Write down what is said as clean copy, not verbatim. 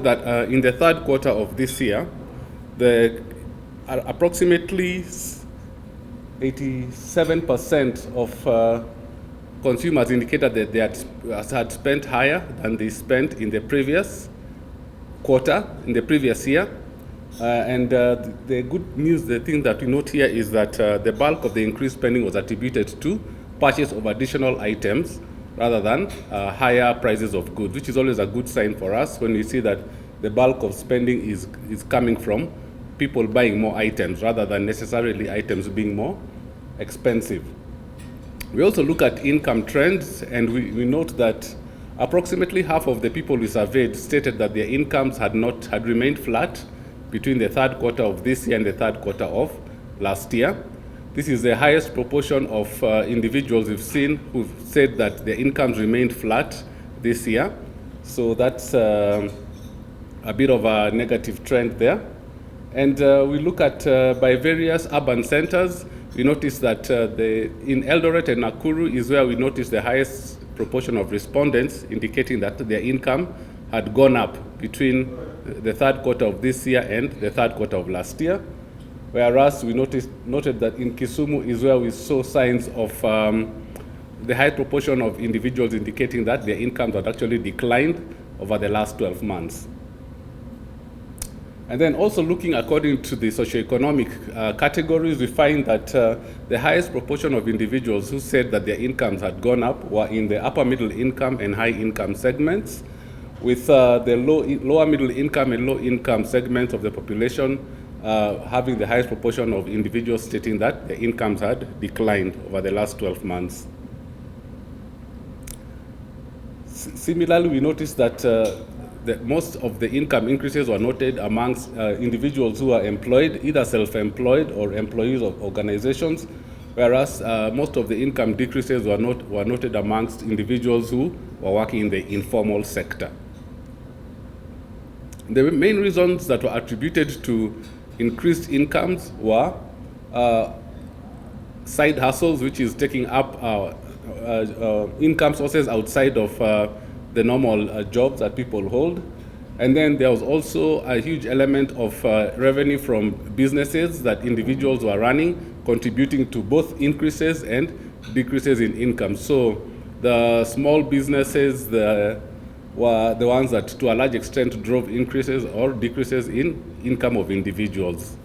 that in the third quarter of this year, the approximately 87% of consumers indicated that they had spent higher than they spent in the previous quarter, in the previous year. The good news, the thing that we note here is that the bulk of the increased spending was attributed to purchase of additional items rather than higher prices of goods, which is always a good sign for us when we see that the bulk of spending is coming from people buying more items rather than necessarily items being more expensive. We also look at income trends, and we note that approximately half of the people we surveyed stated that their incomes had remained flat between the third quarter of this year and the third quarter of last year. This is the highest proportion of individuals we've seen who've said that their incomes remained flat this year. So that's a bit of a negative trend there. And we look at by various urban centers. We notice that in Eldoret and Nakuru is where we notice the highest proportion of respondents indicating that their income had gone up between the third quarter of this year and the third quarter of last year. Whereas we noted that in Kisumu is where we saw signs of the high proportion of individuals indicating that their incomes had actually declined over the last 12 months. And then also looking according to the socioeconomic categories, we find that the highest proportion of individuals who said that their incomes had gone up were in the upper middle income and high income segments, with the lower middle income and low income segments of the population having the highest proportion of individuals stating that their incomes had declined over the last 12 months. Similarly, we noticed that most of the income increases were noted amongst individuals who are employed, either self-employed or employees of organizations, whereas most of the income decreases were noted amongst individuals who were working in the informal sector. The main reasons that were attributed to increased incomes were side hustles, which is taking up income sources outside of the normal jobs that people hold. And then there was also a huge element of revenue from businesses that individuals were running, contributing to both increases and decreases in income. So the small businesses were the ones that to a large extent drove increases or decreases in income of individuals.